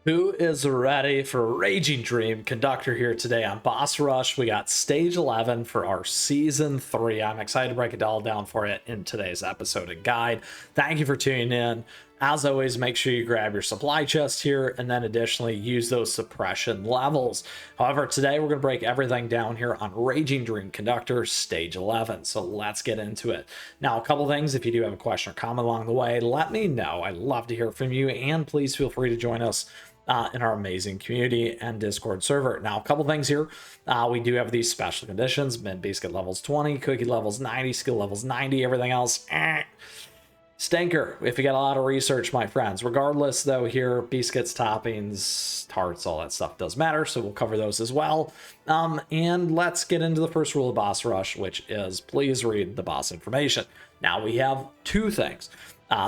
Who is ready for Raging Dream Conductor here today on Boss Rush? We got stage 11 for our season 3. I'm excited to break it all down for you in today's episode and guide. Thank you for tuning in. As always, make sure you grab your supply chest here and then additionally use those suppression levels. However, today we're going to break everything down here on Raging Dream Conductor stage 11. So let's get into it. Now, a couple things. If you do have a question or comment along the way, let me know. I'd love to hear from you, and please feel free to join us in our amazing community and Discord server. Now, a couple things here. We do have these special conditions. Mint Biscuit levels 20, Cookie levels 90, Skill levels 90, everything else, stinker if you got a lot of research, my friends. Regardless, though, here, biscuits, toppings, tarts, all that stuff does matter, so we'll cover those as well. And let's get into the first rule of Boss Rush, which is please read the boss information. Now, we have two things.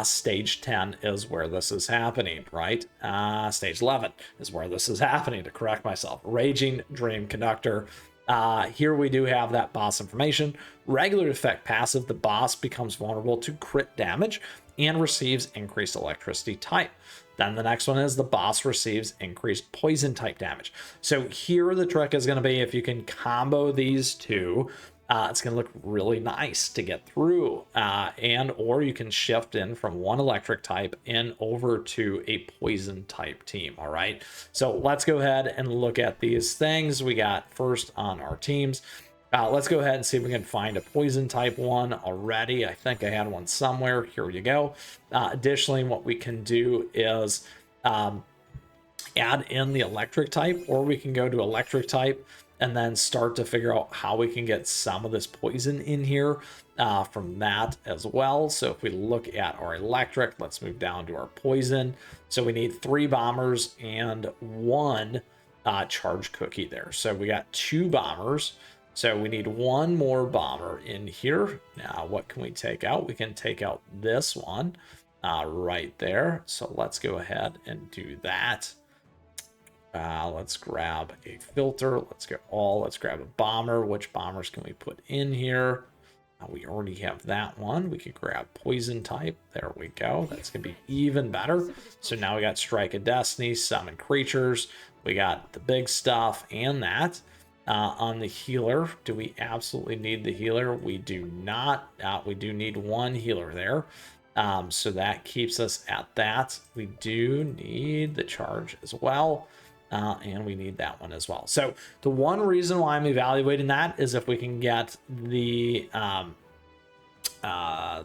Stage 10 is where this is happening, right? Stage 11 is where this is happening, to correct myself. Raging Dream Conductor. Here we do have that boss information. Regular effect passive, the boss becomes vulnerable to crit damage and receives increased electricity type. Then the next one is the boss receives increased poison type damage. So here the trick is going to be if you can combo these two, it's going to look really nice to get through, and or you can shift in from one electric type in over to a poison type team. All right, so let's go ahead and look at these things we got first on our teams. Let's go ahead and see if we can find a poison type one already. I think I had one somewhere. Here you go. Additionally, what we can do is add in the electric type, or we can go to electric type and then start to figure out how we can get some of this poison in here from that as well. So if we look at our electric, let's move down to our poison. So we need 3 bombers and 1 charged cookie there. So we got 2 bombers. So we need 1 more bomber in here. Now, what can we take out? We can take out this one right there. So let's go ahead and do that. Let's grab a filter. Let's grab a bomber. Which bombers can we put in here? We already have that one. We could grab poison type. There we go. That's going to be even better. So now we got Strike of Destiny, Summon Creatures. We got the big stuff and that. On the healer, do we absolutely need the healer? We do not. We do need 1 healer there. So that keeps us at that. We do need the charge as well. And we need that one as well. So the one reason why I'm evaluating that is if we can get the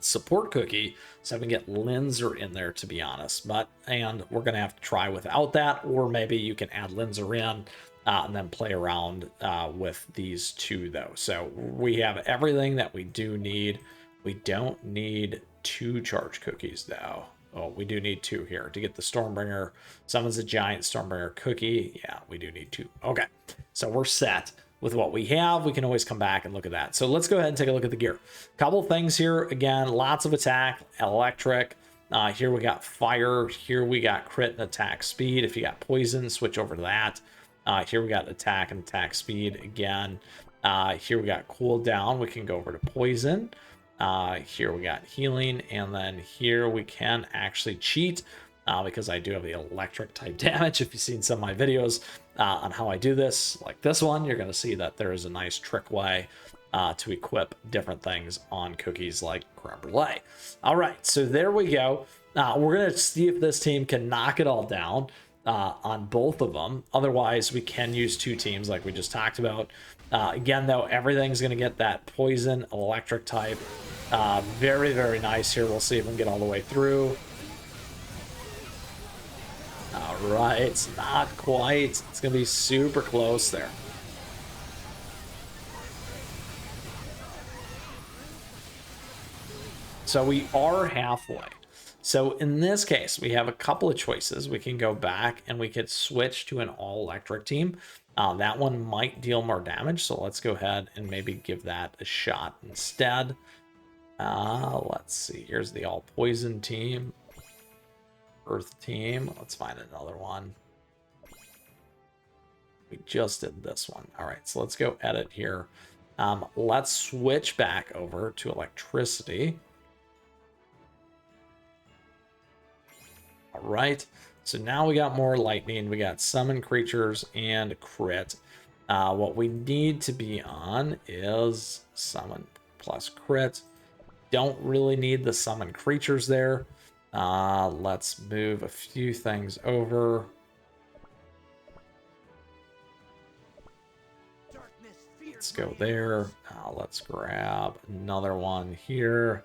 support cookie, so we can get Linzer in there, to be honest. And we're going to have to try without that, or maybe you can add Linzer in and then play around with these 2 though. So we have everything that we do need. We don't need 2 charge cookies though. Oh, we do need 2 here to get the Stormbringer. Summons a giant Stormbringer cookie. Yeah, we do need 2. Okay, so we're set with what we have. We can always come back and look at that. So let's go ahead and take a look at the gear. Couple things here. Again, lots of attack, electric. Here we got fire. Here we got crit and attack speed. If you got poison, switch over to that. Here we got attack and attack speed again. Here we got cooldown. We can go over to poison. Here we got healing, and then here we can actually cheat because I do have the electric type damage. If you've seen some of my videos on how I do this, like this one, you're going to see that there is a nice trick way to equip different things on cookies like creme brulee. All right, so there we go. We're going to see if this team can knock it all down on both of them. Otherwise, we can use 2 teams like we just talked about. Again, though, everything's going to get that poison electric type. Very, very nice here. We'll see if we can get all the way through. All right, it's not quite. It's going to be super close there. So we are halfway. So in this case, we have a couple of choices. We can go back and we could switch to an all-electric team. That one might deal more damage, so let's go ahead and maybe give that a shot instead. Let's see. Here's the all-poison team. Earth team. Let's find another one. We just did this one. All right, so let's go edit here. Let's switch back over to electricity. All right, So now we got more lightning. We got summon creatures and crit. What we need to be on is summon plus crit. Don't really need the summon creatures there. Let's move a few things over. Let's go there. Let's grab another one here.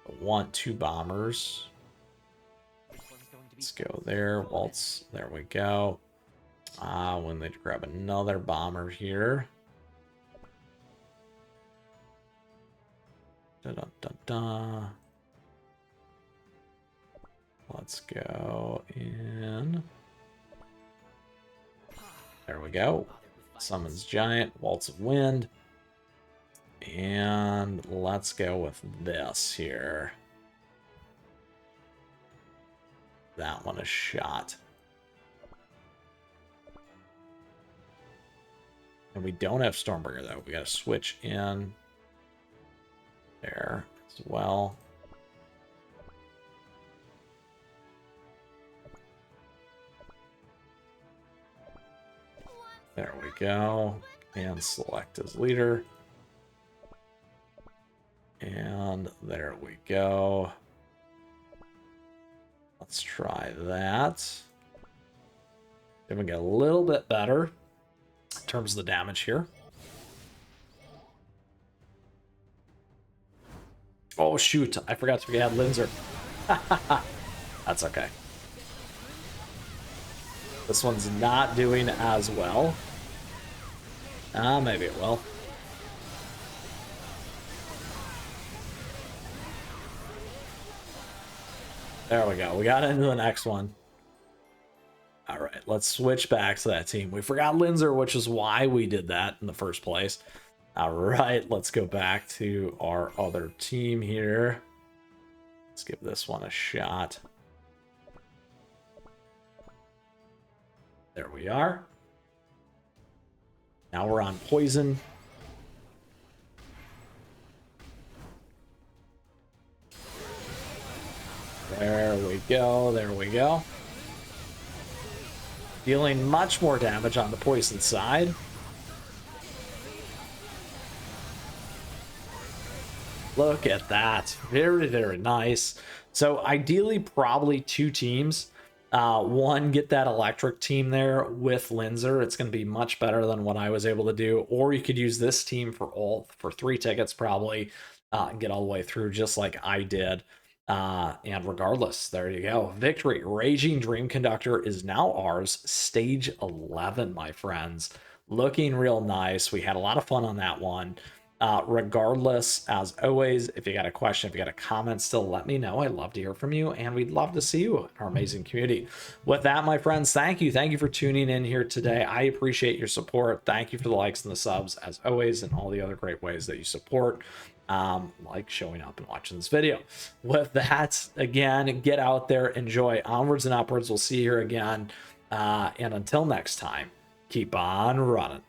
I want 2 bombers. Let's go there. Waltz. There we go. When they grab another bomber here. Da, da, da, da. Let's go in. There we go. Summons Giant, Waltz of Wind. And let's go with this here. That one is shot. And we don't have Stormbringer though. We gotta switch in there as well. There we go. And select as leader. And there we go. Let's try that. Then we get a little bit better in terms of the damage here. Oh shoot, I forgot to add Linzer. That's okay. This one's not doing as well. Maybe it will. There we go. We got into the next one. All right, let's switch back to that team. We forgot Linzer, which is why we did that in the first place. All right, let's go back to our other team here. Let's give this one a shot. There we are. Now we're on poison. There we go. There we go. Dealing much more damage on the poison side. Look at that. Very, very nice. So ideally, probably 2 teams. One, get that electric team there with Linzer. It's going to be much better than what I was able to do. Or you could use this team for 3 tickets probably, and get all the way through just like I did. And regardless, there you go. Victory. Raging Dream Conductor is now ours. Stage 11, my friends. Looking real nice. We had a lot of fun on that one. Regardless, as always, if you got a question, if you got a comment, still let me know. I'd love to hear from you, and we'd love to see you in our amazing community. With that, my friends, thank you. Thank you for tuning in here today. I appreciate your support. Thank you for the likes and the subs, as always, and all the other great ways that you support, like showing up and watching this video. With that, again, get out there, enjoy, onwards and upwards. We'll see you here again, and until next time, keep on running.